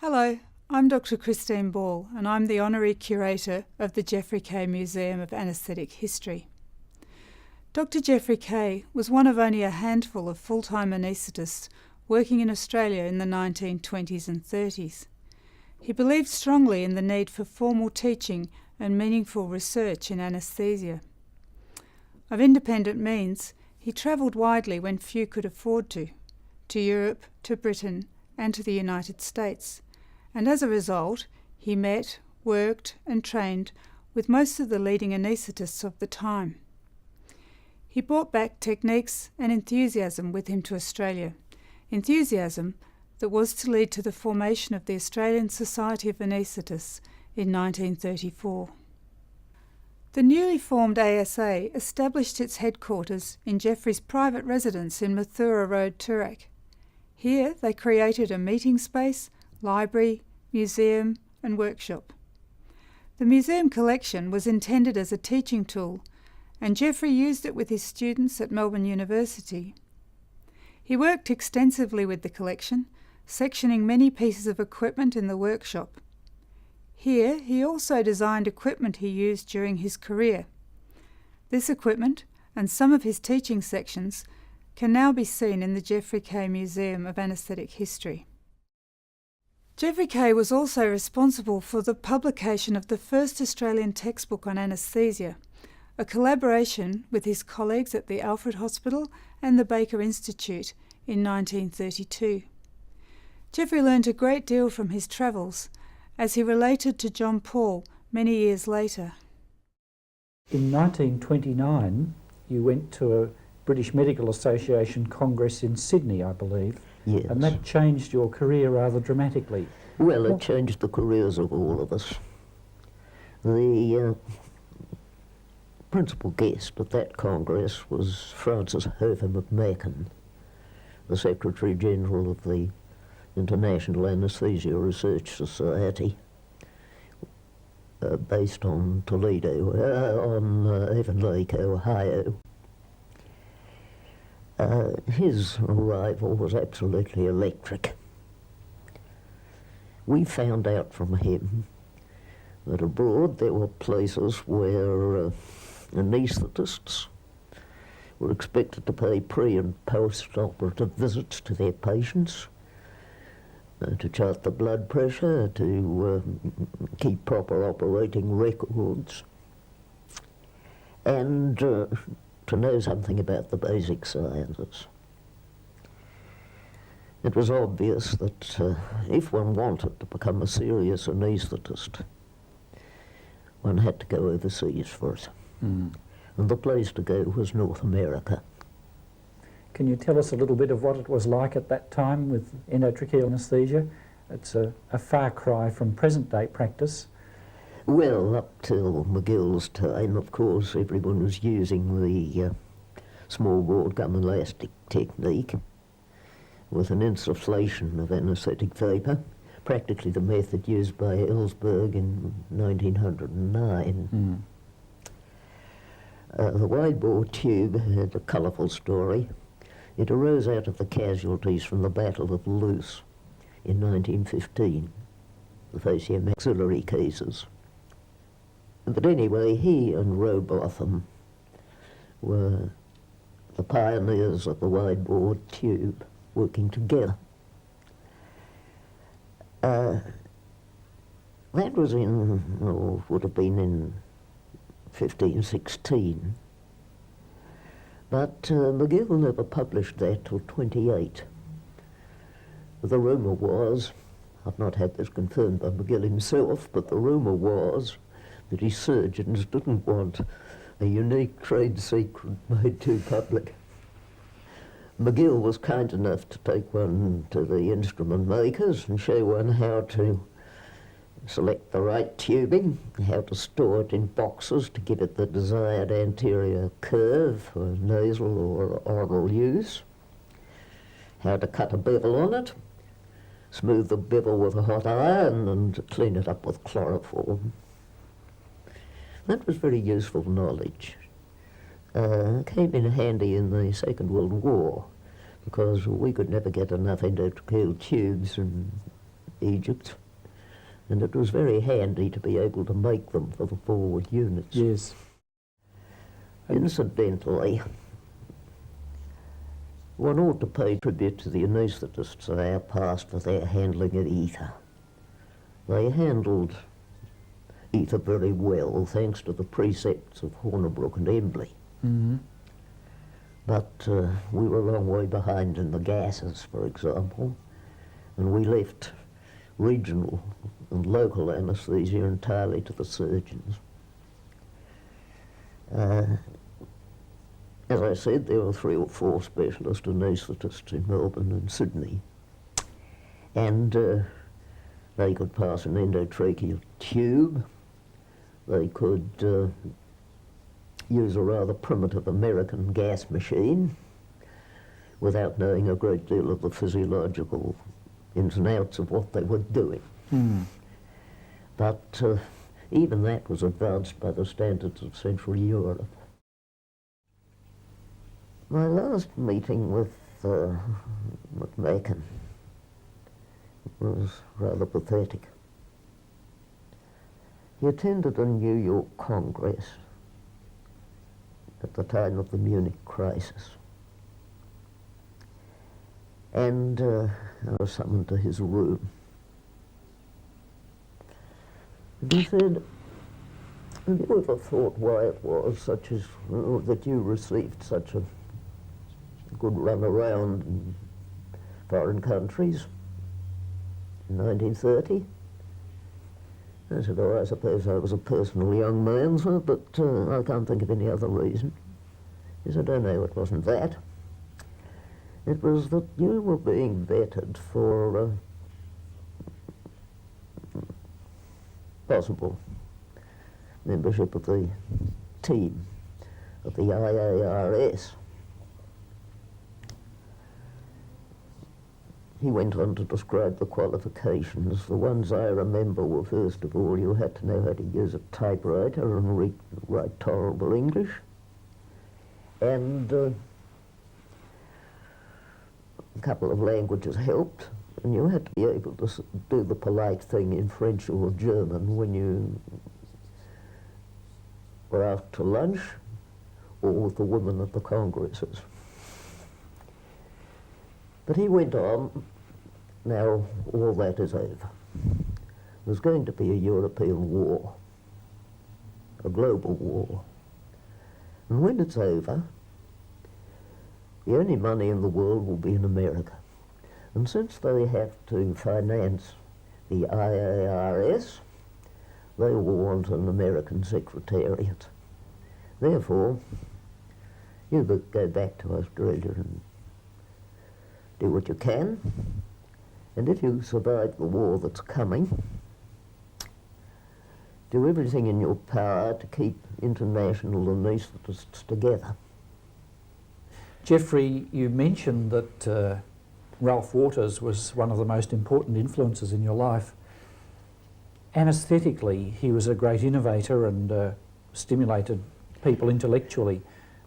Hello, I'm Dr Christine Ball and I'm the Honorary Curator of the Geoffrey Kaye Museum of Anaesthetic History. Dr Geoffrey Kaye was one of only a handful of full-time anaesthetists working in Australia in the 1920s and 30s. He believed strongly in the need for formal teaching and meaningful research in anaesthesia. Of independent means, he travelled widely when few could afford to Europe, to Britain and to the United States. And as a result, he met, worked and trained with most of the leading anaesthetists of the time. He brought back techniques and enthusiasm with him to Australia, enthusiasm that was to lead to the formation of the Australian Society of Anaesthetists in 1934. The newly formed ASA established its headquarters in Geoffrey's private residence in Mathura Road, Toorak. Here they created a meeting space, library, museum and workshop. The museum collection was intended as a teaching tool, and Geoffrey used it with his students at Melbourne University. He worked extensively with the collection, sectioning many pieces of equipment in the workshop. Here he also designed equipment he used during his career. This equipment and some of his teaching sections can now be seen in the Geoffrey Kaye Museum of Anaesthetic History. Geoffrey Kaye was also responsible for the publication of the first Australian textbook on anaesthesia, a collaboration with his colleagues at the Alfred Hospital and the Baker Institute in 1932. Geoffrey learned a great deal from his travels, as he related to John Paull many years later. In 1929, you went to a British Medical Association Congress in Sydney, I believe. Yes. And that changed your career rather dramatically. Well, it changed the careers of all of us. The principal guest at that Congress was Francis Hofer McMakin, the Secretary General of the International Anaesthesia Research Society, based on Avon Lake, Ohio. His arrival was absolutely electric. We found out from him that abroad there were places where anaesthetists were expected to pay pre- and post-operative visits to their patients, to chart the blood pressure, to keep proper operating records, and to know something about the basic sciences. It was obvious that if one wanted to become a serious anaesthetist, one had to go overseas for it. And the place to go was North America. Can you tell us a little bit of what it was like at that time with endotracheal anaesthesia? It's a far cry from present-day practice. Well, up till McGill's time, of course, everyone was using the small ward gum elastic technique with an insufflation of anaesthetic vapour, practically the method used by Ellsberg in 1909. The wide-bore tube had a colourful story. It arose out of the casualties from the Battle of Loos in 1915, the faciamaxillary cases. But anyway, he and Rowbotham were the pioneers of the wide-bore tube, working together. That was would have been in 15, 16. But McGill never published that till 28. The rumour was, I've not had this confirmed by McGill himself, but the rumour was that his surgeons didn't want a unique trade secret made too public. McGill was kind enough to take one to the instrument makers and show one how to select the right tubing, how to store it in boxes to give it the desired anterior curve for nasal or oral use, how to cut a bevel on it, smooth the bevel with a hot iron and clean it up with chloroform. That was very useful knowledge. Came in handy in the Second World War because we could never get enough endotracheal tubes and Egypt, and it was very handy to be able to make them for the forward units. Yes. Incidentally, one ought to pay tribute to the anaesthetists of our past for their handling of ether. They handled ether very well, thanks to the precepts of Hornibrook and Embley. Mm-hmm. But we were a long way behind in the gases, for example, and we left regional and local anaesthesia entirely to the surgeons. As I said, there were 3 or 4 specialist anaesthetists in Melbourne and Sydney, and they could pass an endotracheal tube. They could use a rather primitive American gas machine without knowing a great deal of the physiological ins and outs of what they were doing. Mm. But even that was advanced by the standards of Central Europe. My last meeting with McMakin was rather pathetic. He attended a New York Congress at the time of the Munich crisis. And I was summoned to his room. And he said, "Have you ever thought why it was such as that you received such a good run around in foreign countries in 1930? I said, "Oh, I suppose I was a personal young man, sir, but I can't think of any other reason." He said, "Oh no, it wasn't that. It was that you were being vetted for possible membership of the team of the IARS." He went on to describe the qualifications. The ones I remember were, first of all, you had to know how to use a typewriter and write tolerable English. And a couple of languages helped. And you had to be able to do the polite thing in French or German when you were out to lunch or with the women at the congresses. But he went on, "Now all that is over. There's going to be a European war, a global war. And when it's over, the only money in the world will be in America. And since they have to finance the IARS, they will want an American secretariat. Therefore, you go back to Australia and do what you can, and if you survive the war that's coming, do everything in your power to keep international anaesthetists together." Geoffrey, you mentioned that Ralph Waters was one of the most important influences in your life. Anaesthetically, he was a great innovator and stimulated people intellectually.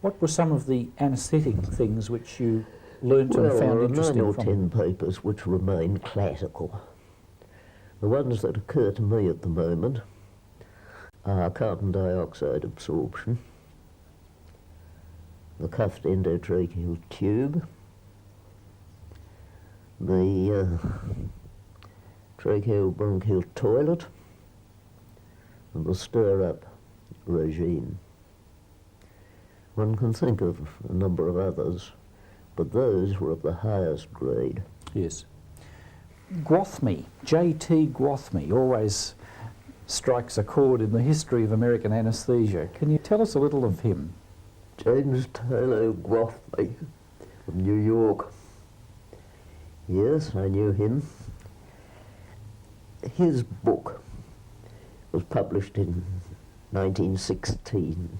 What were some of the anaesthetic things which you learnt and found interesting there are 9 or from 10 papers which remain classical. The ones that occur to me at the moment are carbon dioxide absorption, the cuffed endotracheal tube, the tracheobronchial toilet, and the stir-up regime. One can think of a number of others, but those were of the highest grade. Yes. Gwathmey, J.T. Gwathmey, always strikes a chord in the history of American anaesthesia. Can you tell us a little of him? James Taylor Gwathmey from New York. Yes, I knew him. His book was published in 1916,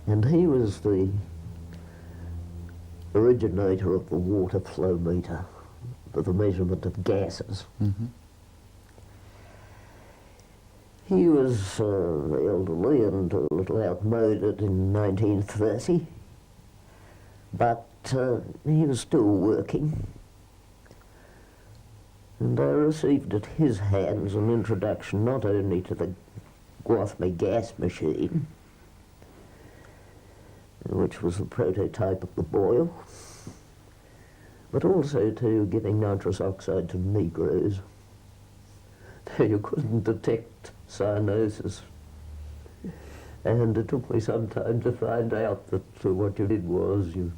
and he was the originator of the water flow meter for the measurement of gases. Mm-hmm. He was elderly and a little outmoded in 1930, but he was still working. And I received at his hands an introduction not only to the Gwathmey gas machine, which was the prototype of the boil, but also to giving nitrous oxide to negroes. You couldn't detect cyanosis. And it took me some time to find out that what you did was you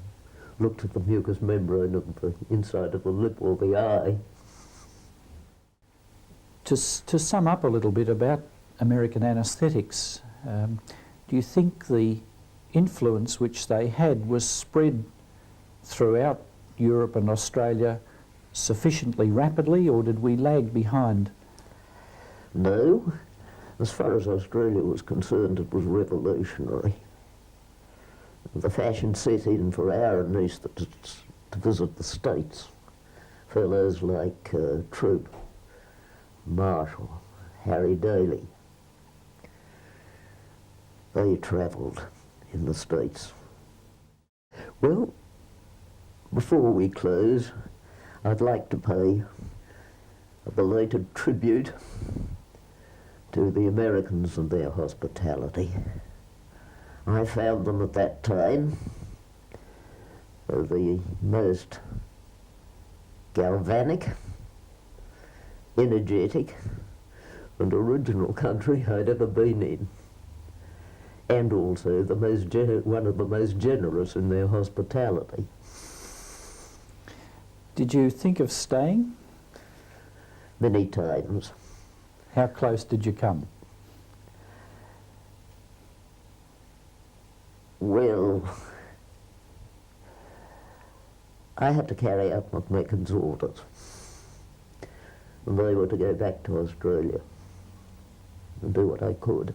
looked at the mucous membrane of the inside of the lip or the eye. To sum up a little bit about American anaesthetics, do you think the influence which they had was spread throughout Europe and Australia sufficiently rapidly, or did we lag behind? No. As far as Australia was concerned, it was revolutionary. The fashion set in for our anaesthetists to visit the States. Fellows like Troop, Marshall, Harry Daly. They travelled in the States. Well, before we close, I'd like to pay a belated tribute to the Americans and their hospitality. I found them at that time the most galvanic, energetic and original country I'd ever been in, and also the one of the most generous in their hospitality. Did you think of staying? Many times. How close did you come? Well, I had to carry out McMechan's orders, and they were to go back to Australia and do what I could.